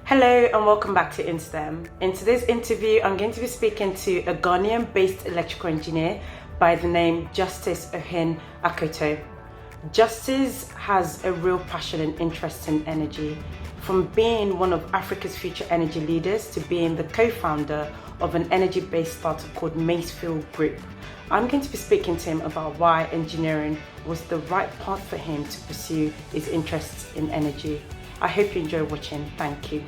Hello and welcome back to InSTEM. In today's interview, I'm going to be speaking to a Ghanaian-based electrical engineer by the name Justice Ohene-Akoto. Justice has a real passion and interest in energy, from being one of Africa's future energy leaders to being the co-founder of an energy-based startup called Maiseville Group. I'm going to be speaking to him about why engineering was the right path for him to pursue his interests in energy. I hope you enjoy watching. Thank you.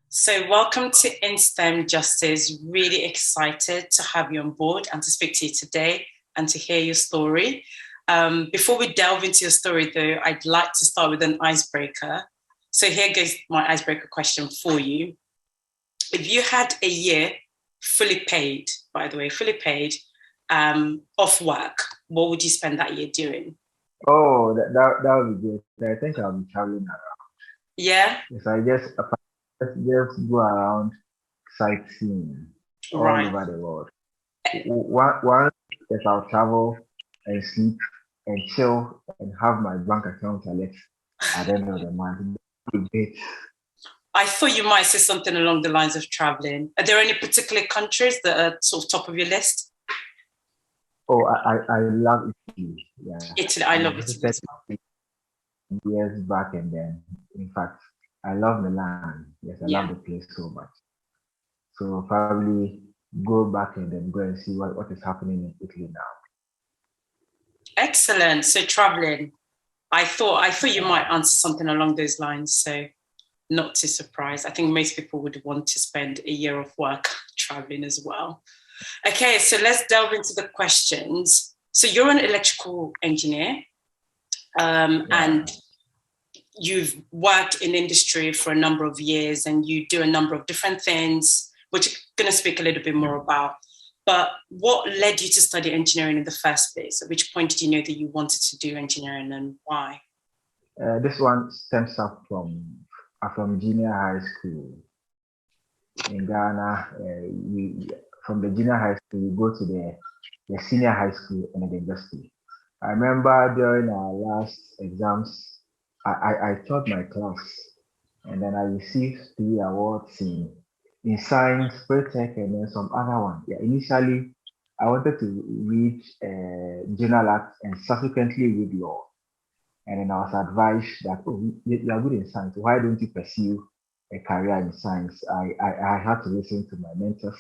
So welcome to InSTEM, Justice. Really excited to have you on board and to speak to you today and to hear your story. Before we delve into your story though, I'd like to start with an icebreaker. So here goes my icebreaker question for you. If you had a year fully paid, by the way, off work, what would you spend that year doing? Oh, that would be good. I think I'll be traveling around. Yeah? If I just go around sightseeing all Right. over the world. One is I'll travel and sleep and chill and have my bank account alert at the end of the month. I thought you might say something along the lines of traveling. Are there any particular countries that are sort of top of your list? Oh, I love Italy. Yeah. Italy, I love Italy visited as well. years back, and then in fact I love Milan. Yes, I Yeah. love the place so much. So probably go back and then go and see what is happening in Italy now. Excellent. So traveling. I thought you might answer something along those lines. So not too surprised. I think most people would want to spend a year of work traveling as well. Okay, so let's delve into the questions. So you're an electrical engineer, and you've worked in industry for a number of years, and you do a number of different things, which I'm going to speak a little bit more about. But what led you to study engineering in the first place? At which point did you know that you wanted to do engineering, and why? This one stems up from junior high school in Ghana. From the junior high school we go to the senior high school and the university. I remember during our last exams, I taught my class, and then I received 3 awards in science, tech, and then some other one. Yeah, initially I wanted to read general arts and subsequently read law. And then I was advised that, oh, you are good in science. Why don't you pursue a career in science? I had to listen to my mentors.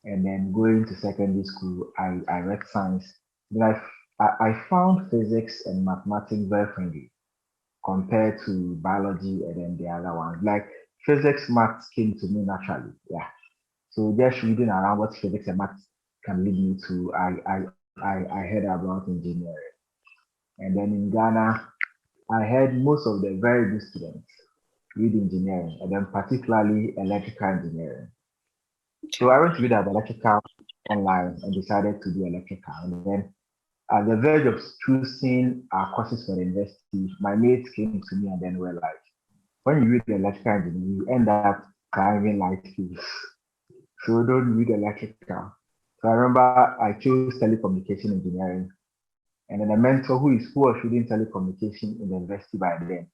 And then going to secondary school, I read science. Then I found physics and mathematics very friendly compared to biology and then the other ones. Like physics, maths came to me naturally. Yeah. So just reading around what physics and maths can lead me to, I heard about engineering. And then in Ghana, I heard most of the very good students read engineering, and then particularly electrical engineering. So I went to read about electrical online and decided to do electrical. And then at the verge of choosing our courses for the university, my mates came to me and then were like, when you read electrical engineering, you end up climbing light fields. So don't read electrical. So I remember I chose telecommunication engineering. And then a mentor who was reading telecommunication in the university by then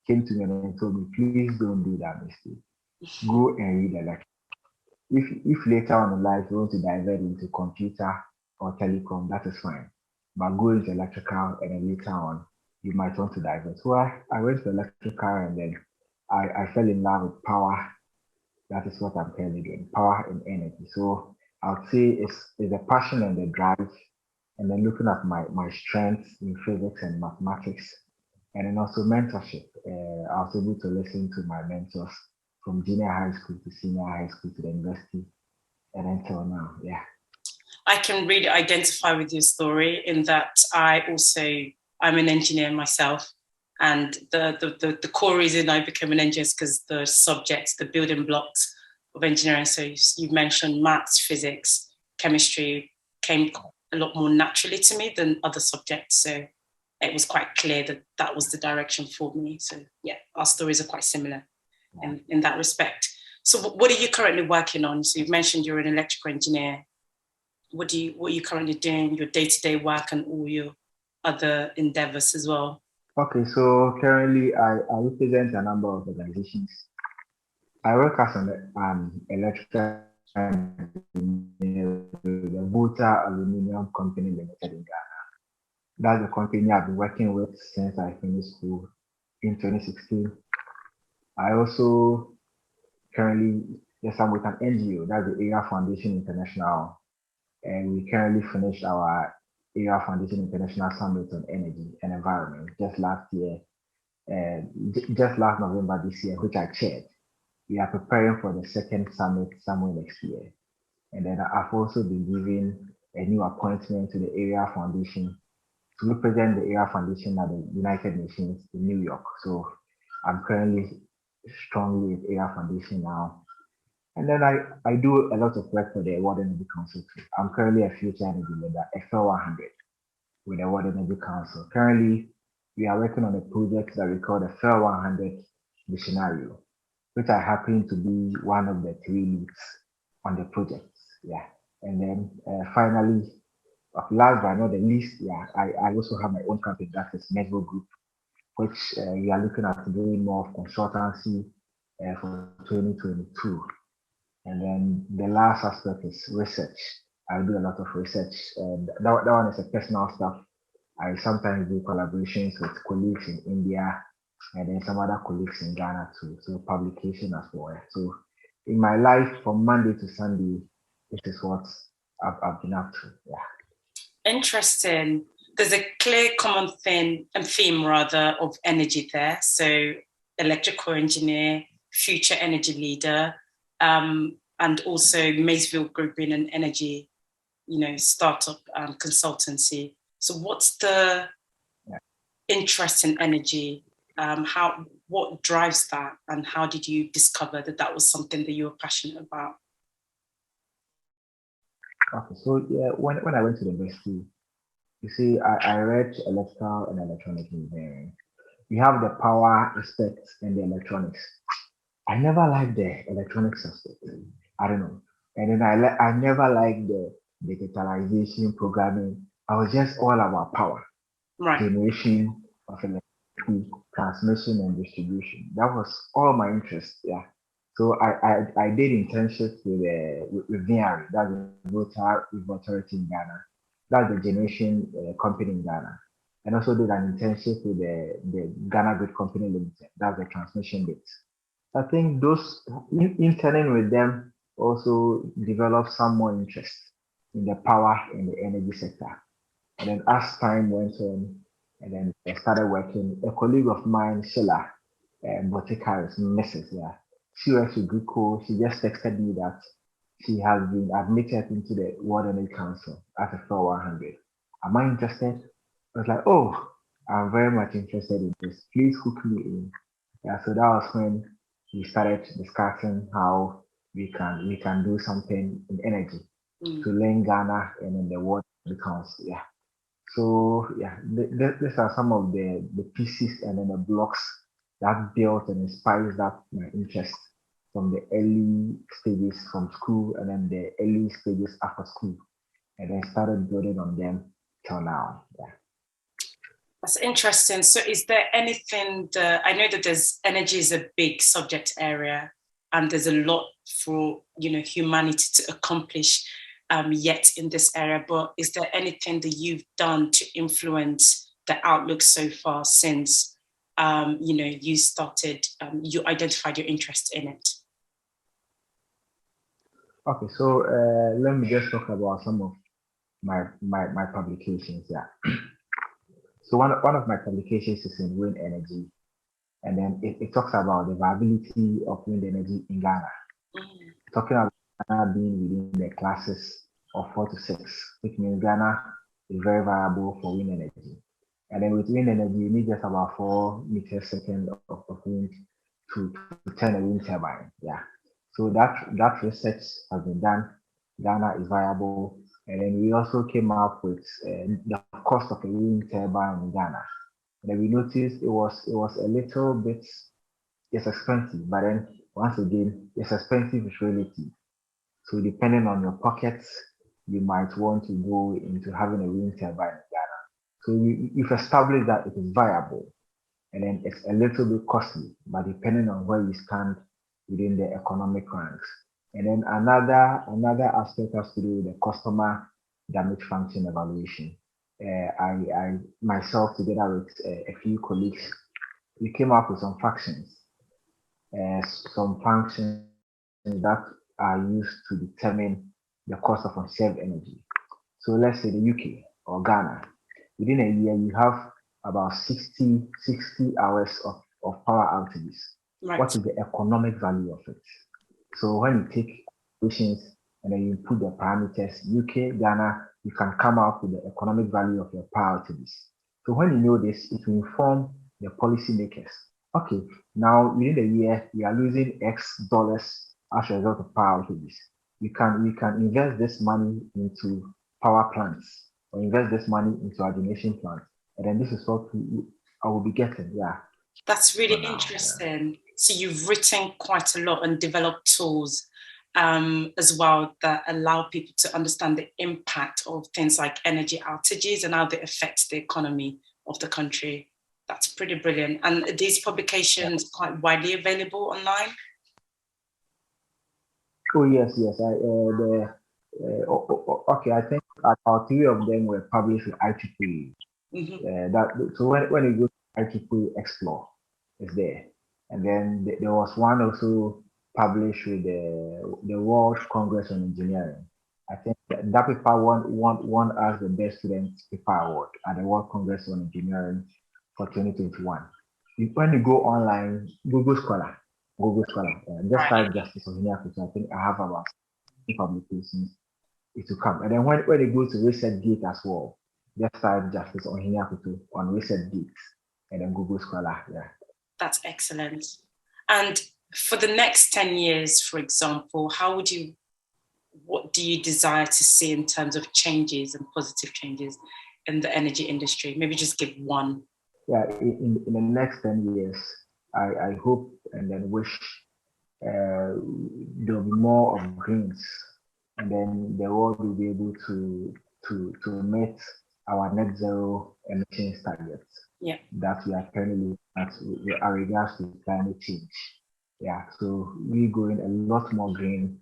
came to me and told me, please don't do that mistake. Go and read electrical. If later on in life you want to divert into computer or telecom, that is fine. But go into electrical and then later on you might want to divert. So I went to electrical, and then I fell in love with power. That is what I'm currently doing, power and energy. So I would say it's the passion and the drive, and then looking at my strengths in physics and mathematics, and then also mentorship. I was able to listen to my mentors from junior high school to senior high school to the university, and until now. Yeah. I can really identify with your story in that I'm an engineer myself. And the core reason I became an engineer is because the subjects, the building blocks of engineering. So you mentioned maths, physics, chemistry came a lot more naturally to me than other subjects. So it was quite clear that that was the direction for me. So yeah, our stories are quite similar in that respect. So what are you currently working on? So you've mentioned you're an electrical engineer. What are you currently doing, your day-to-day work and all your other endeavors as well? Okay, so currently I represent a number of organizations I work as an electrical engineer with the Buta Aluminium Company Limited in Ghana. That's the company I've been working with since I finished school in 2016. I also currently, yes, I'm with an NGO, that's the Area Foundation International, and we currently finished our Area Foundation International Summit on Energy and Environment just last year, and just last November this year, which I chaired. We are preparing for the second summit somewhere next year. And then I've also been given a new appointment to the Area Foundation to represent the Area Foundation at the United Nations in New York. So I'm currently strongly with Area Foundation now. And then I do a lot of work for the World Energy Council too. I'm currently a future energy leader, FL100 with the World Energy Council. Currently, we are working on a project that we call the FL100 Missionario, which I happen to be one of the three leads on the project. Yeah. And then finally, last but not the least, yeah, I also have my own company that is Maiseville Group, which we are looking at doing more of consultancy for 2022. And then the last aspect is research. I do a lot of research, and that one is a personal stuff. I sometimes do collaborations with colleagues in India and then some other colleagues in Ghana too. So publication as well. So in my life from Monday to Sunday, this is what I've been up to. Yeah. Interesting. There's a clear common theme rather of energy there. So electrical engineer, future energy leader, and also Maiseville Group being an energy, startup consultancy. So what's the interest in energy? What drives that, and how did you discover that that was something that you were passionate about? Okay, so yeah, when I went to the university, you see, I read electrical and electronic engineering. We have the power aspect and the electronics. I never liked the electronics aspect. I don't know. And then I never liked the digitalization programming. I was just all about power, Right. generation of electricity, transmission and distribution. That was all my interest. Yeah. So I did internships with Vienna, that's the water authority in Ghana. That's the generation company in Ghana. And also did an internship with the Ghana Grid Company Limited. That's the transmission bit. I think those interning with them also developed some more interest in the power in the energy sector. And then as time went on, and then I started working, a colleague of mine, Sheila, Botikaris, Mrs. Yeah, she works with Greco. She just texted me that she has been admitted into the World Energy Council as a fellow 100. Am I interested? I was like, oh, I'm very much interested in this. Please hook me in. Yeah, so that was when we started discussing how we can do something in energy to learn Ghana and in the World Energy Council. Yeah. So yeah, these are some of the pieces and then the blocks that built and inspires that my interest from the early stages from school and then the early stages after school, and then started building on them till now. Yeah. That's interesting. So is there anything I know that there's energy is a big subject area and there's a lot for humanity to accomplish yet in this area, but is there anything that you've done to influence the outlook so far since you started, you identified your interest in it? Okay, so let me just talk about some of my publications. Yeah. So one of my publications is in wind energy, and then it talks about the viability of wind energy in Ghana. Talking about Ghana being within the classes of 4 to 6, which means Ghana is very viable for wind energy. And then with wind energy, you need just about 4 meters second of wind to turn a wind turbine. Yeah. So that research has been done. Ghana is viable. And then we also came up with the cost of a wind turbine in Ghana. And then we noticed it was a little bit, it's expensive, but then once again, it's expensive is relative. So depending on your pockets, you might want to go into having a wind turbine in Ghana. So you've established that it is viable, and then it's a little bit costly, but depending on where you stand, within the economic ranks. And then another aspect has to do with the customer damage function evaluation. I myself, together with a few colleagues, we came up with some functions that are used to determine the cost of unserved energy. So let's say the UK or Ghana, within a year, you have about 60 hours of power outages. Right. What is the economic value of it? So when you take equations and then you put the parameters, UK, Ghana, you can come up with the economic value of your power outages. So when you know this, it will inform the policymakers. Okay, now within the year, we are losing X dollars as a result of power outages. We can invest this money into power plants or invest this money into our donation plants. And then this is what I will be getting. Yeah. That's really interesting. Yeah. So you've written quite a lot and developed tools as well that allow people to understand the impact of things like energy outages and how they affect the economy of the country. That's pretty brilliant. And are these publications quite widely available online? Oh, yes. Okay, I think about 3 of them were published with IEEE. So when you go to IEEE Explore, it's there. And then there was one also published with the World Congress on Engineering. I think that paper won us the Best Student Paper Award at the World Congress on Engineering for 2021. When you go online, Google Scholar, just type Justice Ohene-Akoto. I think I have about 2 publications. It will come. And then when you go to ResearchGate as well, just type Justice Ohene-Akoto on ResearchGate and then Google Scholar. Yeah. That's excellent. And for the next 10 years, for example, what do you desire to see in terms of changes and positive changes in the energy industry? Maybe just give one. Yeah, in the next 10 years, I hope and then wish there'll be more of greens, and then the world will be able to meet our net zero emissions targets. Yeah. That we are currently at with regards to climate change. Yeah, so we're going a lot more green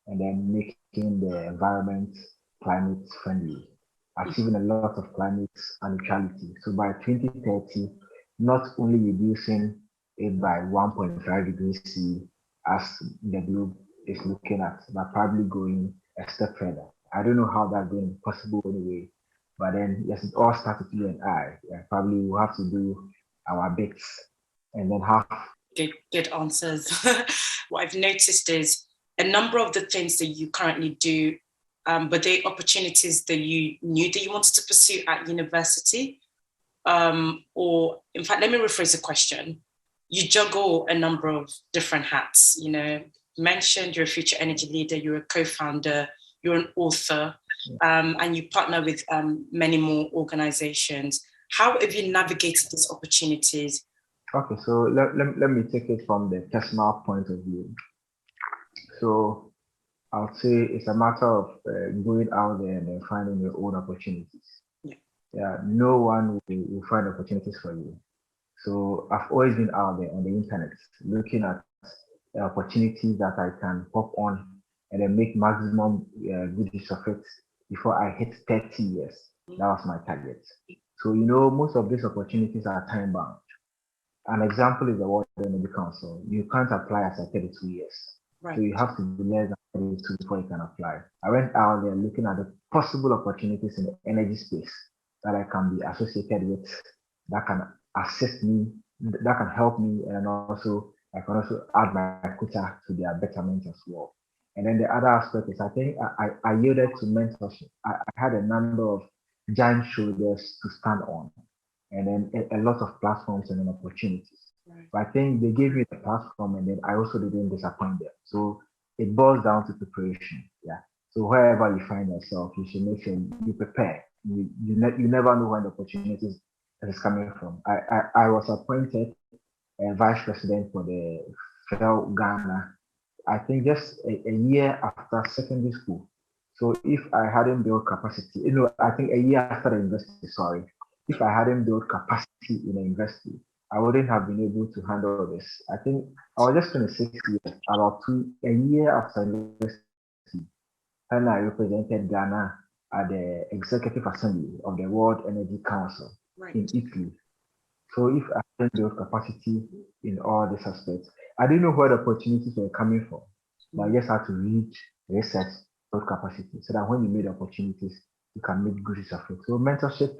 and then making the environment climate friendly, achieving a lot of climate neutrality. So by 2030, not only reducing it by 1.5 degrees C as the globe is looking at, but probably going a step further. I don't know how that's going to be possible anyway, but then yes, it all starts with you and I. Yeah, probably we'll have to do our bits and then have good answers. What I've noticed is a number of the things that you currently do, but they opportunities that you knew that you wanted to pursue at university, or in fact, let me rephrase the question. You juggle a number of different hats. Mentioned you're a future energy leader, you're a co-founder, you're an author, and you partner with many more organizations. How have you navigated these opportunities? Okay, so let me take it from the personal point of view. So I would say it's a matter of going out there and then finding your own opportunities. Yeah, no one will find opportunities for you. So I've always been out there on the internet looking at opportunities that I can pop on and then make maximum good use of it before I hit 30 years. That was my target. So, most of these opportunities are time bound. An example is the World Energy Council. You can't apply as a 32 years. Right. So you have to be less than 32 before you can apply. I went out there looking at the possible opportunities in the energy space that I can be associated with, that can assist me, that can help me, and also I can also add my quota to their betterment as well. And then the other aspect is I think I yielded to mentorship. I had a number of giant shoulders to stand on, and then a lot of platforms and opportunities. Right. But I think they gave me the platform, and then I also didn't disappoint them. So it boils down to preparation. Yeah. So wherever you find yourself, you should make sure you prepare. You never know when the opportunities is coming from. I was appointed vice president for the Federal Ghana, I think just a year after secondary school. So if I hadn't built capacity, I think a year after the university, sorry, if I hadn't built capacity in the university, I wouldn't have been able to handle this. I think I was just 26 years, about a year after university, and I represented Ghana at the Executive Assembly of the World Energy Council in Italy. So if I didn't build capacity in all these aspects, I didn't know where the opportunities were coming from. But I just had to read, research, build capacity so that when you meet opportunities, you can make good use of it. So mentorship,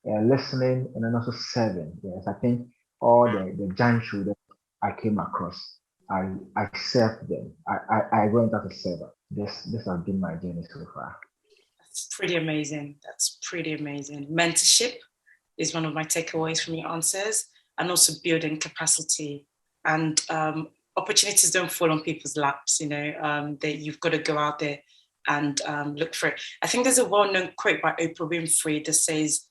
listening, and then also serving. Yes, I think all the giant shoulders I came across, I served them. I went as a server. This has been my journey so far. That's pretty amazing. That's pretty amazing. Mentorship is one of my takeaways from your answers, and also building capacity. And opportunities don't fall on people's laps, that you've got to go out there and look for it. I think there's a well-known quote by Oprah Winfrey that says,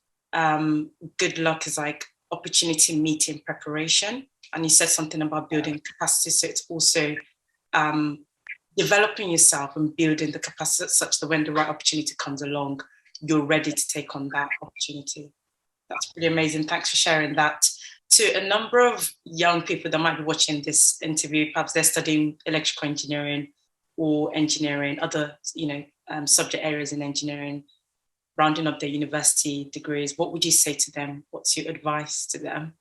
good luck is like opportunity meeting preparation. And you said something about building capacity. So it's also developing yourself and building the capacity such that when the right opportunity comes along, you're ready to take on that opportunity. That's pretty amazing. Thanks for sharing that. To a number of young people that might be watching this interview, perhaps they're studying electrical engineering or engineering, other subject areas in engineering, rounding up their university degrees, what would you say to them? What's your advice to them?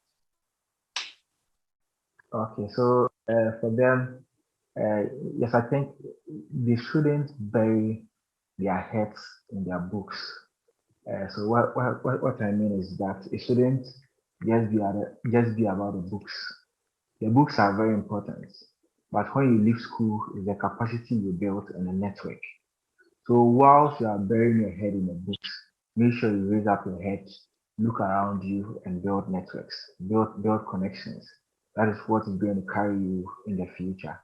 Okay, so for them, yes, I think they shouldn't bury their heads in their books. So what I mean is that it shouldn't just be about the books. The books are very important, but when you leave school, is the capacity you built and the network. So whilst you are burying your head in the books, make sure you raise up your head, look around you, and build networks, build connections. That is what is going to carry you in the future.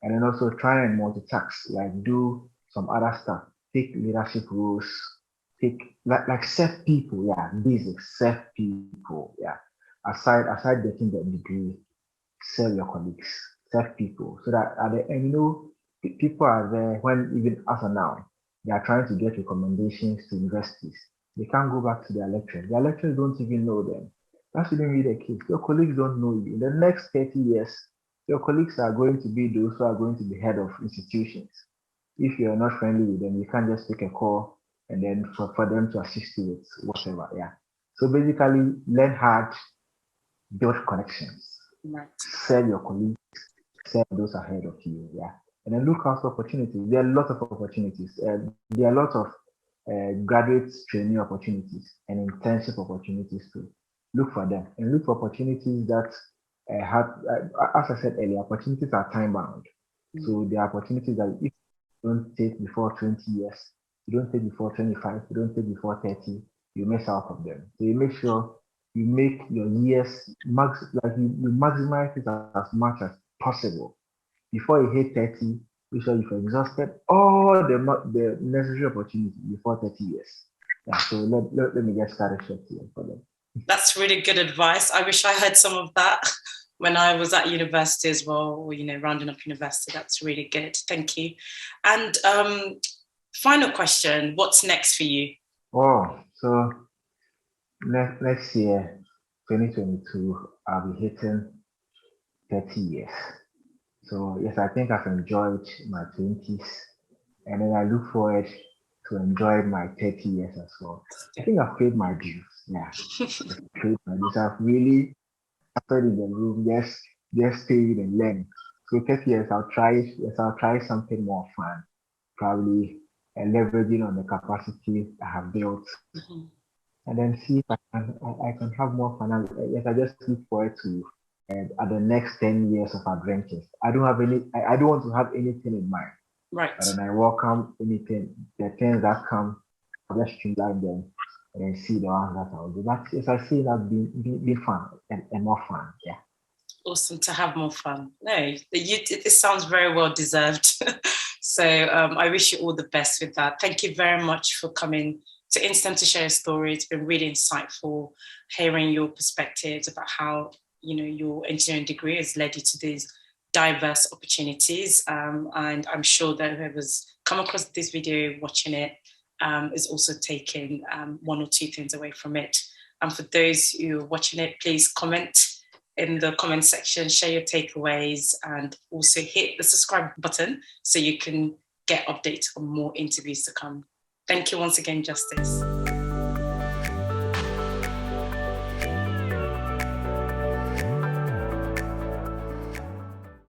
And then also try and multitask, like do some other stuff, take leadership roles, take like serve people, yeah, basics, serve people, yeah. Aside getting the degree, serve your colleagues, serve people, so that at the end, people are there when even as of now, they are trying to get recommendations to universities. They can't go back to their lecturers. Their lecturers don't even know them. That shouldn't be the case. Your colleagues don't know you. In the next 30 years, your colleagues are going to be those who are going to be head of institutions. If you're not friendly with them, you can't just take a call and then for them to assist you with whatever. Yeah. So basically, learn hard, build connections, right. Serve your colleagues, serve those ahead of you. Yeah. And then look out for opportunities. There are lots of opportunities. There are lots of graduate training opportunities and internship opportunities too. Look for them and look for opportunities that have, as I said earlier, opportunities are time bound. Mm-hmm. So there are opportunities that if you don't take before 20 years, you don't take before 25, you don't take before 30, you miss out on them. So you make sure you make your years you maximize it as much as possible. Before you hit 30, make sure you've exhausted all the necessary opportunities before 30 years. Yeah, so let me get started short here for them. That's really good advice. I wish I had some of that when I was at university as well, or, rounding up university. That's really good. Thank you. And final question, what's next for you? Oh, so next year, 2022, I'll be hitting 30 years. So yes, I think I've enjoyed my 20s, and then I look forward to enjoy my 30 years as well. I think I've paid my dues. Yeah, I've paid my dues. I've really started in the room, just staying and learning. So 30 years, I'll try something more fun, probably leveraging on the capacity I have built, and then see if I can have more fun. Yes, I just look forward to at the next 10 years of adventures. I don't want to have anything in mind. Right. And I welcome anything, the things that come, I'll just streamline them and then see the ones that I'll do. But yes, I see that be fun and more fun. Yeah. Awesome to have more fun. No, it sounds very well deserved. So I wish you all the best with that. Thank you very much for coming to Instem to share your story. It's been really insightful hearing your perspectives about how your engineering degree has led you to these diverse opportunities. And I'm sure that whoever's come across this video, watching it, is also taking one or two things away from it. And for those who are watching it, please comment in the comment section, share your takeaways, and also hit the subscribe button so you can get updates on more interviews to come. Thank you once again, Justice.